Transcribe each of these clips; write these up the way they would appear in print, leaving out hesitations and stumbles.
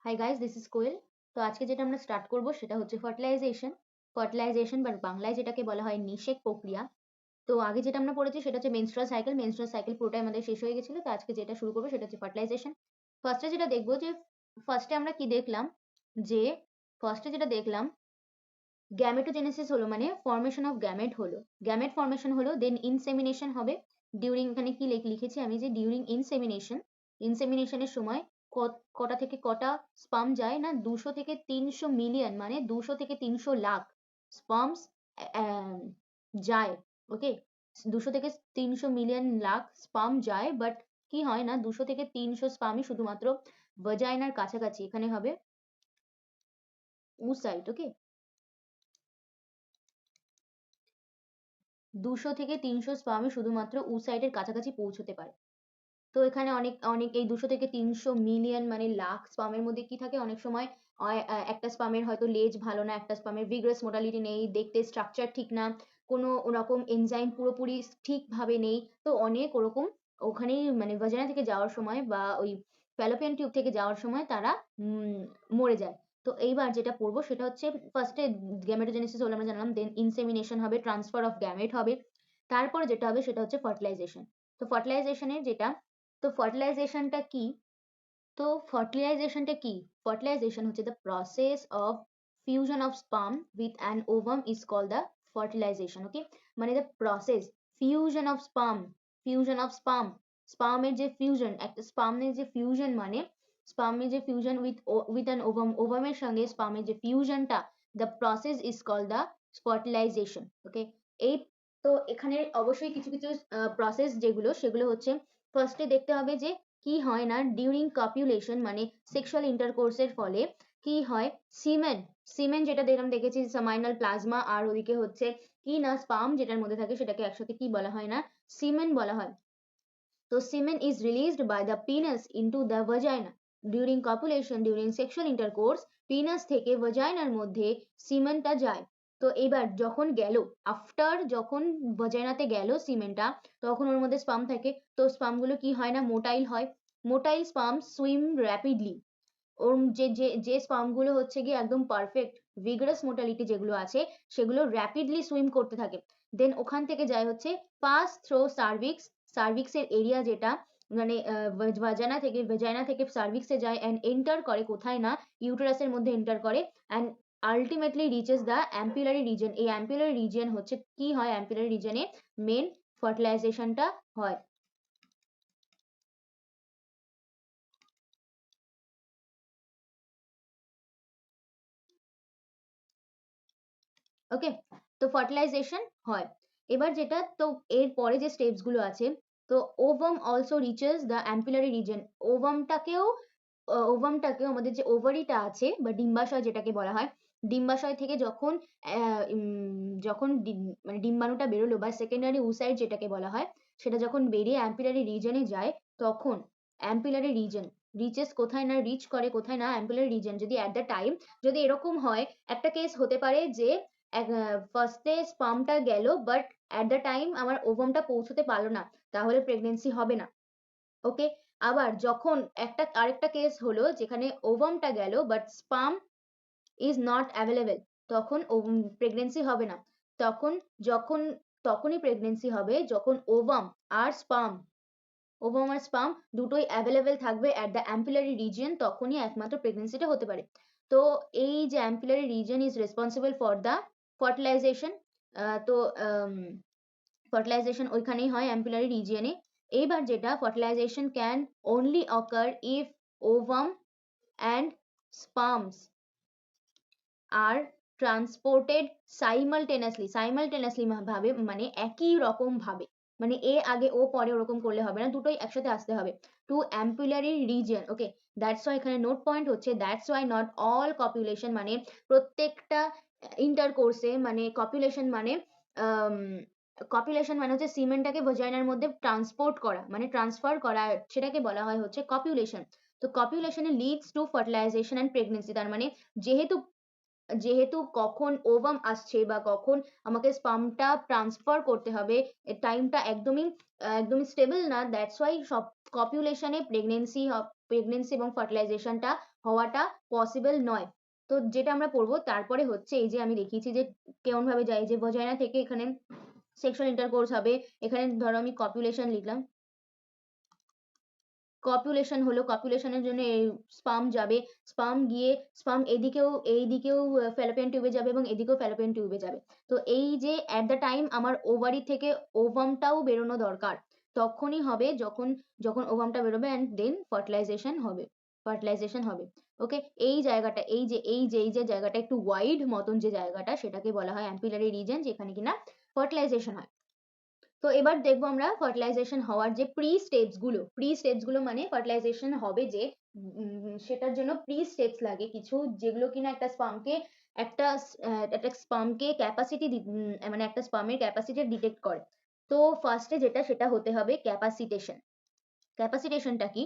Hi guys, this is কোয়েল। তো আজকে যেটা আমরা স্টার্ট করব সেটা হচ্ছে ফার্টিলাইজেশন বা বাংলায় যেটাকে বলা হয় নিষেক প্রক্রিয়া। তো আগে যেটা আমরা পড়েছি সেটা হচ্ছে মেনস্ট্রুয়াল সাইকেল পুরোটাই আমাদের শেষ হয়ে গেছিল। তো আজকে যেটা শুরু করবো সেটা হচ্ছে ফার্টিলাইজেশন। ফার্স্টে যেটা দেখবো যে ফার্স্টে আমরা কি দেখলাম যে ফার্স্টে যেটা দেখলাম গ্যামেটোজেনেসিস হলো মানে ফর্মেশন অফ গ্যামেট হলো, গ্যামেট ফর্মেশন হলো, দেন ইনসেমিনেশন হবে ডিউরিং, এখানে কি লিখেছি আমি যে ডিউরিং ইনসেমিনেশনের সময় কটা থেকে কটা স্পাম যায় না 200 থেকে 300 মিলিয়ন, মানে 200 থেকে 300 লাখ স্পামস যায়। ওকে, 200 থেকে 300 মিলিয়ন লাখ স্পাম যায়, বাট কি হয় না 200 থেকে 300 স্পামই শুধুমাত্র ভাজাইনার কাছাকাছি, এখানে হবে উসাইট। ওকে, 200 থেকে 300 স্পামই শুধুমাত্র উসাইটের কাছাকাছি পৌঁছতে পারে। তো এখানে অনেক অনেক এই 200 থেকে 300 মিলিয়ন মানে লাখ স্পামের মধ্যে কি থাকে, অনেক সময় একটা স্পামের হয়তো লেজ ভালো না, একটা স্পামের ভিগ্রাস মোডালিটি নেই, দেখতে স্ট্রাকচার ঠিক না, কোনো ওরকম এনজাইম পুরোপুরি ঠিকভাবে নেই। তো অনেক ওরকম ওখানেই মানে ভাজানা থেকে যাওয়ার সময় বা ওই ফ্যালোপিয়ান টিউব থেকে যাওয়ার সময় তারা মরে যায়। তো এইবার যেটা পড়বো সেটা হচ্ছে ফার্স্টে গ্যামেটোজেনেসিস হলো আমরা জানলাম, দেন ইনসেমিনেশন হবে, ট্রান্সফার অফ গ্যামেট হবে, তারপরে যেটা হবে সেটা হচ্ছে ফার্টিলাইজেশন। তো ফার্টিলাইজেশনের যেটা তো ফার্টিলাইজেশনটা কি তো ফার্টিলাইজেশনটা কি ফার্টিলাইজেশন হচ্ছে the process of fusion of sperm with an ovum is called the fertilisation. Okay, মানে the process fusion of sperm স্পার্মের যে ফিউশন, একটা স্পার্মের যে ফিউশন মানে স্পার্মের যে ফিউশন উইথ অ্যান ওভামের সঙ্গে স্পার্মের যে ফিউশনটা, the process is called the fertilisation. Okay, এই তো এখানে অবশ্যই কিছু কিছু প্রসেস যেগুলো সেগুলো হচ্ছে ফার্স্টে দেখতে হবে যে কি হয় না ডিউরিং কপিউলেশন মানে সেক্সুয়াল ইন্টারকোর্সের ফলে কি হয়, সিমেন সিমেন যেটা দেখেছি সামাইনাল প্লাজমা, আর ওদিকে হচ্ছে কি না স্পার্ম যেটার মধ্যে থাকে সেটাকে একসাথে কি বলা হয় না সিমেন বলা হয়। তো semen is released by the penis into the vagina during copulation, during sexual intercourse, penis থেকে ভাজাইনার মধ্যে সিমেনটা যায়। তো এবার যখন গেল, আফটার যখন ভাজাইনাতে গেল সিমেনটা, তখন ওর মধ্যে স্পাম থাকে। তো স্পাম গুলো কি হয় না মোটাইল হয়, মোটাইল স্পাম সুইম র্যাপিডলি। ওর যে যে যে স্পাম গুলো হচ্ছে গিয়ে একদম পারফেক্ট ভিগারাস মোটালিটি যেগুলো আছে সেগুলো র্যাপিডলি সুইম করতে থাকে। দেন ওখান থেকে যায় হচ্ছে পাস থ্রো সার্ভিক্স এর এরিয়া যেটা মানে ভেজাইনা থেকে সার্ভিক্সে যায় অ্যান্ড এন্টার করে কোথায় না ইউটেরাসের মধ্যে এন্টার করে and ultimately reaches the ampullary region. এই অ্যাম্পুলারি রিজন হচ্ছে কি হয়, অ্যাম্পুলারি রিজনে মেন ফার্টিলাইজেশনটা হয়। ওকে, তো ফার্টিলাইজেশন হয়। এবার যেটা তো এর পরে যে স্টেপস গুলো আছে, তো ovum also reaches the ampullary region. ওভামটাকেও আমাদের যে ওভারিটা আছে বা ডিম্বাশয় যেটাকে বলা হয়, ডিম্বাশয় থেকে যখন মানে ডিম্বাণুটা বেরোলো বা সেকেন্ডারি উসাইড যেটাকে বলা হয়, সেটা যখন বেরিয়ে অ্যাম্পুলারি রিজনে যায়, তখন অ্যাম্পুলারি রিজন রিচেস কোথায় না রিচ করে কোথায় না অ্যাম্পুলারি রিজন। যদি অ্যাট দ্য টাইম যদি এরকম হয়, একটা কেস হতে পারে যে ফার্স্টে স্পামটা গেল বাট অ্যাট দ্য টাইম আমার ওভামটা পৌঁছতে পারলো না, তাহলে প্রেগনেন্সি হবে না। ওকে, আবার যখন আরেকটা কেস হলো যেখানে ওভামটা গেল but sperm is not available, তখন প্রেগনেন্সি হবে না। তখন যখন তখনই প্রেগনেন্সি হবে যখন ওভাম আর স্পাম দুটোই অ্যাভেলেবেল থাকবে অ্যাট দ্য অ্যাম্পুলারি রিজিয়ন, তখনই একমাত্র প্রেগনেন্সিটা হতে পারে। তো এই যে ampullary region is responsible for the fertilisation. তো ফার্টিলাইজেশন ওইখানেই হয় অ্যাম্পুলারি রিজিয়নে। এইবার যেটা fertilisation can only occur if ovum and sperms are transported simultaneously ভাবে, মানে একই রকম ভাবে, মানে এ আগে ও পরে ওরকম করলে হবে না, দুটোই একসাথে আসতে হবে to ampullary region. Okay, that's why এখানে নোট পয়েন্ট হচ্ছে that's why not all copulation মানে প্রত্যেকটা ইন্টারকোর্সে মানে কপিউলেশন মানে হচ্ছে সিমেন্টটাকে ভেজাইনার মধ্যে ট্রান্সপোর্ট করা মানে ট্রান্সফার করা, সেটাকে বলা হয় হচ্ছে কপিউলেশন। তো কপিউলেশনে leads to fertilisation and pregnancy, তার মানে যেহেতু যেহেতু কখন ওভাম আসছে বা কখন আমাকে স্পামটা ট্রান্সফার করতে হবে, এর টাইমটা একদমই স্টেবল না, দ্যাটস ওয়াই সব কপুলেশনে প্রেগনেন্সি এবং ফার্টিলাইজেশনটা হওয়াটা পসিবল নয়। তো যেটা আমরা পড়বো তারপরে হচ্ছে এই যে আমি দেখিয়েছি যে কেমন ভাবে যায়, যে ভজাইনা থেকে এখানে সেক্সুয়াল ইন্টারকোর্স হবে, এখানে ধরো আমি কপুলেশন লিখলাম, কপুলেশন হলো, কপুলেশনের জন্য এই স্পাম যাবে, স্পাম গিয়ে স্পাম এইদিকেও ফ্যালোপিয়ান টিউবে যাবে এবং এদিকেও ফ্যালোপিয়ান টিউবে যাবে। তো এই যে অ্যাট দ্য টাইম আমার ওভারি থেকে ওভামটাও বেরোনো দরকার, তখনই হবে যখন যখন ওভামটা বেরোবে অ্যান্ড দেন ফার্টিলাইজেশন হবে। ওকে, এই জায়গাটা এই যে জায়গাটা একটু ওয়াইড মতন যে জায়গাটা, সেটাকে বলা হয় অ্যাম্পিলারি রিজন, যেখানে কিনা ফার্টিলাইজেশন হয়। তো এবার দেখবো আমরা ফার্টিলাইজেশন হওয়ার যে প্রি স্টেপস গুলো মানে ফার্টিলাইজেশন হবে যে সেটার জন্য প্রি স্টেপস লাগে কিছু, যেগুলো কিনা একটা একটা স্পামকে মানে একটা স্পামের ক্যাপাসিটি ডিটেক্ট করে। তো ফার্স্টে সেটা হতে হবে ক্যাপাসিটেশন। ক্যাপাসিটেশনটা কি?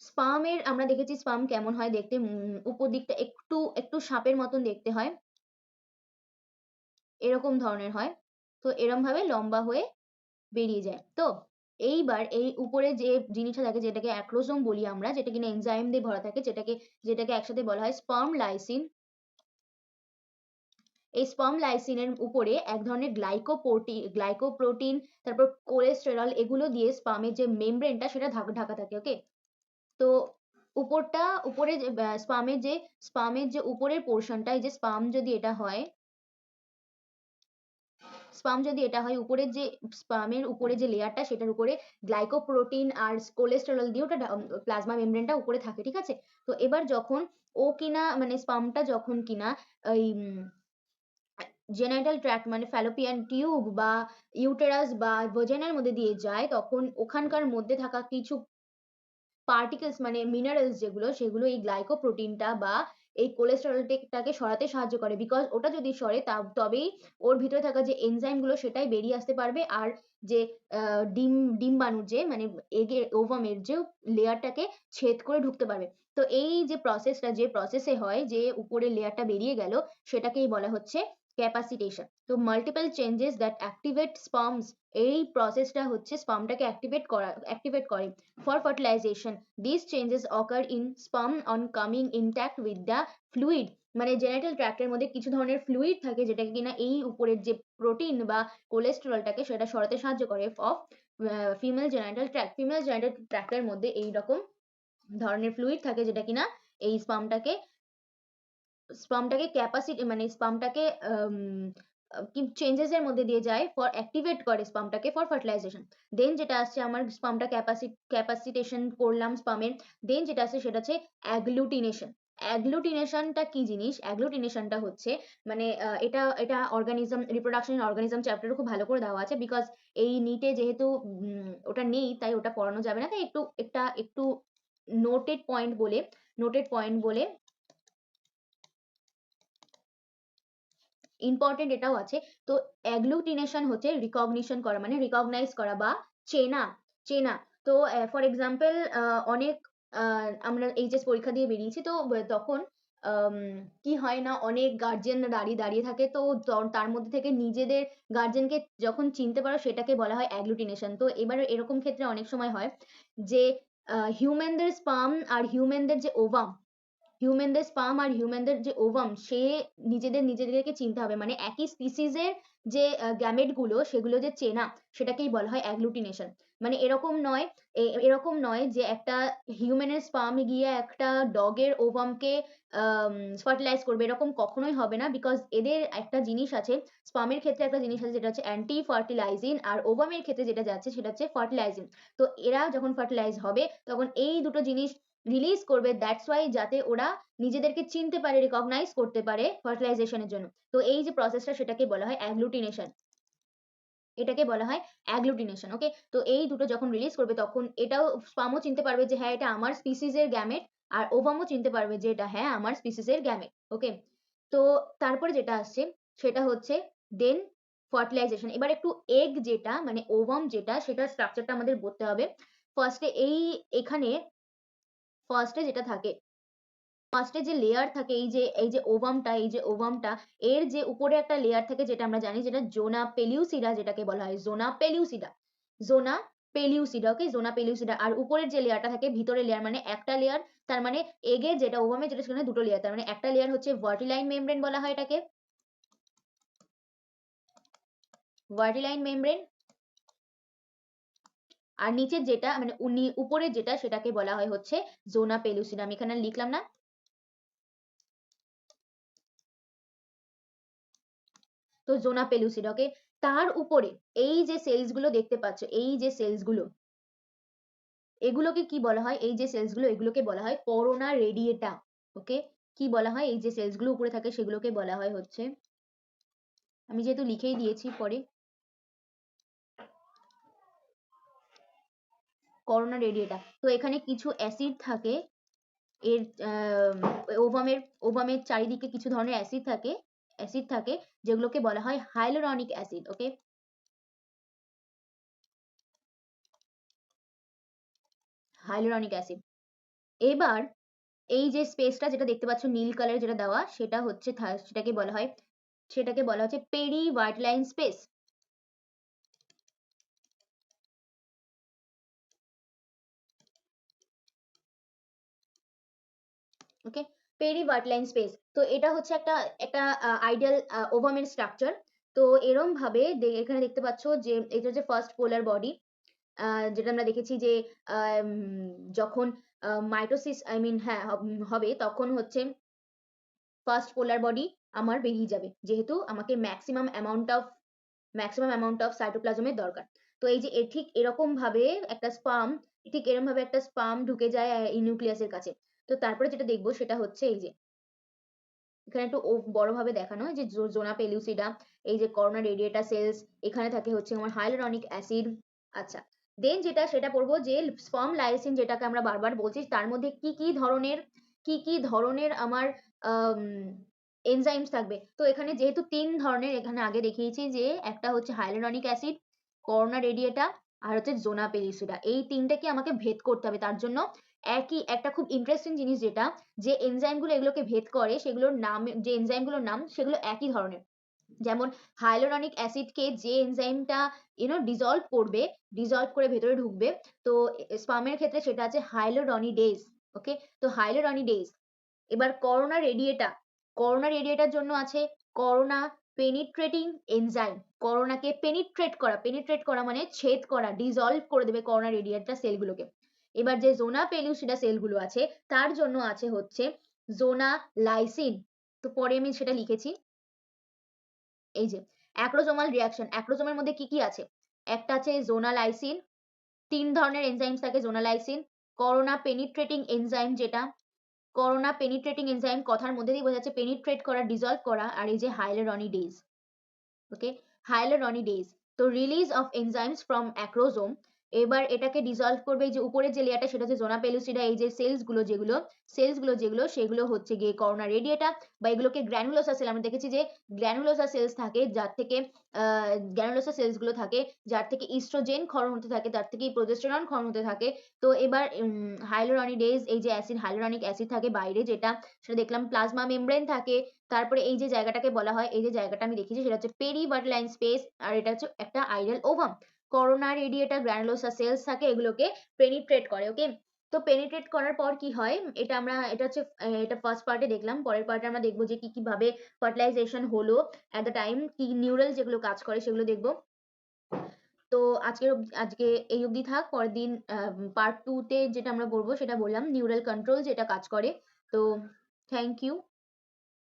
স্পামের আমরা দেখেছি স্পাম কেমন হয় দেখতে, উপর দিকটা একটু একটু সাপের মতন দেখতে হয়, এরকম ধরনের হয়। তো এরম ভাবে লম্বা হয়ে বেরিয়ে যায়। তো এইবার এই উপরে যে জিনিসটা থাকে, যেটাকে অ্যাক্রোসোম বলি আমরা, যেটা কিনা এনজাইম দিয়ে ভরা থাকে, যেটাকে একসাথে বলা হয় স্পার্ম লাইসিন। এই স্পার্ম লাইসিনের উপরে এক ধরনের গ্লাইকোপ্রোটিন, তারপর কোলেস্টেরল, এগুলো দিয়ে স্পামের যে মেমব্রেনটা সেটা ঢাকা থাকে। ওকে, তো উপরে স্পামের যে উপরের পোর্শনটা, এই যে উপরের যে স্পামের উপরে যে লেয়ারটা, সেটার উপরে গ্লাইকোপ্রোটিন আর কোলেস্টেরল দিয়ে ওটা প্লাজমা মেমব্রেনটা উপরে থাকে, ঠিক আছে। তো এবার যখন ও কিনা মানে স্পামটা যখন কিনা ওই জেনাইটাল ট্র্যাক্ট মানে ফ্যালোপিয়ান টিউব বা ইউটেরাস বা ভেজাইনার মধ্যে দিয়ে যায়, তখন ওখানকার মধ্যে থাকা কিছু পার্টিকেলস মানে মিনারেলস যেগুলো, সেগুলো এই গ্লাইকোপ্রোটিনটা বা এই কোলেস্টেরলটাকে সরাতে সাহায্য করে, বিকজ ওটা যদি সরে তবেই ওর ভিতরে থাকা যে এনজাইম গুলো সেটাই বেরিয়ে আসতে পারবে, আর যে ডিম্বাণুর যে মানে ওভামের যে লেয়ারটাকে ছেদ করে ঢুকতে পারবে। তো এই যে প্রসেসে হয় যে উপরের লেয়ারটা বেরিয়ে গেল, সেটাকেই বলা হচ্ছে ক্যাপাসিটেশন। তো মাল্টিপল চেঞ্জেস দ্যাট অ্যাক্টিভেট স্পার্মস, এই প্রসেসটা হচ্ছে স্পামটাকে অ্যাক্টিভেট করে for fertilization. These changes occur in sperm on coming intact with the fluid, মানে জেনাইটাল ট্র্যাক্টের মধ্যে কিছু ধরনের ফ্লুইড থাকে, যেটাকে কিনা এই উপরের যে প্রোটিন বা কোলেস্টেরলটাকে সেটা সরাতে সাহায্য করে অফ ফিমেল জেনাইটাল ট্র্যাক্টের মধ্যে এইরকম ধরনের ফ্লুইড থাকে, যেটা কিনা এই স্পামটাকে ক্যাপাসিটি মানে স্পামটাকে কি চেঞ্জেস এর মধ্যে দিয়ে যায় ফর অ্যাক্টিভেট করে স্পামটাকে ফর ফার্টিলাইজেশন। দেন যেটা আসছে আমার স্পামটা ক্যাপাসিটেশন করলাম স্পামের, দেন যেটা আসছে সেটা হচ্ছে অ্যাগ্লুটিনেশন। অ্যাগ্লুটিনেশনটা কি জিনিস? অ্যাগ্লুটিনেশনটা হচ্ছে মানে এটা এটা রিপ্রোডাকশন অর্গানিজম চ্যাপ্টারে খুব ভালো করে দেওয়া আছে, বিকজ এই নিটে যেহেতু ওটা নেই তাই ওটা পড়ানো যাবে না, তাই একটু নোটেড পয়েন্ট বলে ইম্পর্টেন্ট এটাও আছে। তো অ্যাগ্লুটিনেশন হচ্ছে রিকগনিশন করা, মানে রিকগনাইজ করা বা চেনা চেনা। তো ফর এক্সাম্পল অনেক আমরা এইচএস পরীক্ষা দিয়ে বেরিয়েছি, তো তখন আম, কি হয় না, অনেক গার্জেন দাঁড়িয়ে দাঁড়িয়ে থাকে, তো তার মধ্যে থেকে নিজেদের গার্জেনকে যখন চিনতে পারো সেটাকে বলা হয় অ্যাগ্লুটিনেশন। তো এবার এরকম ক্ষেত্রে অনেক সময় হয় যে হিউম্যানদের স্পার্ম আর হিউম্যানদের যে ওভাম সে নিজেদেরকে চিনতে হবে, মানে একই স্পিসিসের যে গ্যামেট গুলো সেগুলো যে চেনা, সেটাকেই বলা হয় অ্যাগ্লুটিনেশন। মানে এরকম নয় যে একটা হিউম্যানের স্পার্ম গিয়ে একটা ডগের ওভামকে ফার্টিলাইজ করবে, এরকম কখনোই হবে না, বিকজ এদের একটা জিনিস আছে, স্পামের ক্ষেত্রে একটা জিনিস আছে যেটা হচ্ছে অ্যান্টি ফার্টিলাইজিন, আর ওভামের ক্ষেত্রে যেটা যাচ্ছে সেটা হচ্ছে ফার্টিলাইজিন। তো এরা যখন ফার্টিলাইজ হবে তখন এই দুটো জিনিস রিলিজ করবে, দ্যাটস ওয়াই যাতে ওরা নিজেদেরকে চিনতে পারে, রিকগনাইজ করতে পারে ফার্টিলাইজেশনের জন্য। তো এই যে প্রসেসটা সেটাকে বলা হয় অ্যাগ্লুটিনেশন, এটাকে বলা হয় অ্যাগ্লুটিনেশন। ওকে, তো এই দুটো যখন রিলিজ করবে তখন এটাও স্পামও চিনতে পারবে যে হ্যাঁ এটা আমার স্পিসিসের গ্যামেট, আর ওভামও চিনতে পারবে যে এটা হ্যাঁ আমার স্পিসিসের গ্যামেট। ওকে, তো তারপরে যেটা আসছে সেটা হচ্ছে দেন ফার্টিলাইজেশন। এবার একটু এগ যেটা মানে ওভাম যেটা, সেটার স্ট্রাকচারটা আমাদের বলতে হবে। ফার্স্টে এখানে ফার্স্টে যেটা থাকে ফার্স্টে যে লেয়ার থাকে, এই যে ওভামটা, এর যে উপরে একটা লেয়ার থাকে যেটা আমরা জানি, যেটা জোনা পেলিউসিডা যেটাকে বলা হয়, জোনা পেলিউসিডা, ওকে, জোনা পেলিউসিডা। আর উপরের যে লেয়ারটা থাকে, ভিতরের লেয়ার মানে একটা লেয়ার, তার মানে এগের যেটা ওভামের যেটা সেখানে দুটো লেয়ার, তার মানে একটা লেয়ার হচ্ছে ভার্টিলাইন মেমব্রেন বলা হয় এটাকে, ভার্টিলাইন মেমব্রেন। আর নিচের যেটা মানে উপরের যেটা সেটাকে বলা হয় হচ্ছে জোনা পেলুসিডা। আমি এখানে লিখলাম না, তো জোনা পেলুসিডা, ওকে। তার উপরে এই যে সেলস গুলো দেখতে পাচ্ছ, এই যে সেলস গুলো, এগুলোকে কি বলা হয়, এই যে সেলস গুলো এগুলোকে বলা হয় করোনা রেডিয়েটা, ওকে। কি বলা হয়, এই যে সেলস গুলো উপরে থাকে সেগুলোকে বলা হয় হচ্ছে, আমি যেহেতু লিখেই দিয়েছি পরে, করোনা রেডিয়েটা। তো এখানে কিছু অ্যাসিড থাকে এর ওভামের ওভামের চারিদিকে কিছু ধরনের অ্যাসিড থাকে যেগুলোকে বলা হয় হাইলোরনিক অ্যাসিড, ওকে, হাইলোরনিক অ্যাসিড। এবার এই যে স্পেসটা যেটা দেখতে পাচ্ছ নীল কালার যেটা দেওয়া, সেটা হচ্ছে সেটাকে বলা হচ্ছে পেরিভার্টিলাইন স্পেস, ওকে, পেরিভার্টিলাইন স্পেস। তো এটা হচ্ছে একটা একটা আইডিয়াল ওভামের স্ট্রাকচার। তো এরম ভাবে এখানে দেখতে পাচ্ছ যে এটা হচ্ছে ফার্স্ট পোলার বডি, যেটা আমরা দেখেছি যে যখন মাইটোসিস আই মিন হ্যাঁ হবে, তখন হচ্ছে ফার্স্ট পোলার বডি আমার বেরিয়ে যাবে, যেহেতু আমাকে ম্যাক্সিমাম অ্যামাউন্ট অফ সাইটোপ্লাজমের দরকার। তো এই যে ঠিক এরকম ভাবে একটা স্পার্ম ঢুকে যায় নিউক্লিয়াসের কাছে। তো তারপরে যেটা দেখবো সেটা হচ্ছে এই যে এখানে একটু বড়ভাবে দেখানো যে জোনা পেলুসিডা, এই যে করোনা রেডিয়েটা সেলস, এখানে থাকে হচ্ছে আমার হাইলোরনিক অ্যাসিড। আচ্ছা, দেন সেটা পড়বো যে স্পার্ম লাইসিন যেটাকে আমরা বারবার বলছি, তার মধ্যে কি কি ধরনের আমার এনজাইমস থাকবে। তো এখানে যেহেতু তিন ধরনের এখানে আগে দেখিয়েছি, যে একটা হচ্ছে হাইলোরনিক অ্যাসিড, করোনা রেডিয়েটা, আর হচ্ছে জোনা পেলিসিডা, এই তিনটাকে আমাকে ভেদ করতে হবে। তার জন্য একই একটা খুব ইন্টারেস্টিং জিনিস যেটা, যে এনজাইমগুলো এগুলোকে ভেদ করে সেগুলোর নাম, যে এনজাইমগুলোর নাম সেগুলো একই ধরনের। যেমন হাইলোরনিক অ্যাসিডকে যে এনজাইমটা ডিজলভ করে ভেতরে ঢুকবে, তো স্পামের ক্ষেত্রে সেটা আছে হাইলোরনিডেজ, ওকে। তো হাইলোরনিডেজ। এবার করোনা রেডিয়েটার জন্য আছে করোনা পেনিট্রেটিং এনজাইম, করোনাকে পেনিট্রেট করা মানে ছেদ করা, ডিজলভ করে দেবে করোনা রেডিয়েটার সেলগুলোকে। এবার যে জোনা পেলুসিডা সেলগুলো আছে তার জন্য আছে হচ্ছে জোনা লাইসিন। তো পরে আমি সেটা লিখেছি, এই যে অ্যাক্রোজোমাল রিয়াকশন, অ্যাক্রোজোমের মধ্যে কি কি আছে, একটা আছে জোনালাইসিন, তিন ধরনের এনজাইমস থাকে জোনালাইসিন, করোনা পেনিট্রেটিং এনজাইম, যেটা করোনা পেনিট্রেটিং এনজাইম কথার মধ্যে দিয়ে বোঝা যাচ্ছে পেনিট্রেট করা, ডিজলভ করা, আর এই যে হাইলোরনিডেজ, ওকে, হাইলোরনিডেজ। তো release of enzymes from acrosome, এবার এটাকে ডিজলভ করবে এই যে উপরের যে লেয়ারটা সেটা হচ্ছে জোনা পেলুসিডা, এই যে সেলসগুলো সেগুলো হচ্ছে গিয়ে করোনা রেডিয়েটা, বা এগুলোকে গ্র্যানুলোসা সেল, আমরা দেখেছি যে গ্র্যানুলোসা সেলস থাকে যার থেকে গ্র্যানুলোসা সেলসগুলো থাকে যার থেকে ইস্ট্রোজেন ক্ষরণ হতে থাকে, তার থেকে প্রোজেস্টেরন ক্ষরণ হতে থাকে। তো এবার হাইলোরনিডেজ, এই যে হাইলোরনিক অ্যাসিড থাকে বাইরে, যেটা সেটা দেখলাম প্লাজমা মেমব্রেন থাকে। তারপরে এই যে জায়গাটাকে বলা হয়, এই যে জায়গাটা আমি দেখিয়েছি সেটা হচ্ছে পেরিভার্টিলাইন স্পেস, আর এটা হচ্ছে একটা ideal ovum. Corona radiata granulosa cells থাকে, এগুলোকে পেনিট্রেট করে, ওকে। তো পেনিট্রেট করার পর কি হয়, এটা ফার্স্ট পার্টে দেখলাম, পরের পার্টে আমরা দেখবো যে কি কি ভাবে ফার্টিলাইজেশন হলো এট দ্য টাইম, কি নিউরাল যেগুলো কাজ করে সেগুলো দেখবো। তো আজকে এই অবধি থাক, পরের দিন পার্ট 2 তে যেটা আমরা বলবো সেটা বললাম নিউরাল কন্ট্রোল যেটা কাজ করে। তো থ্যাংক ইউ।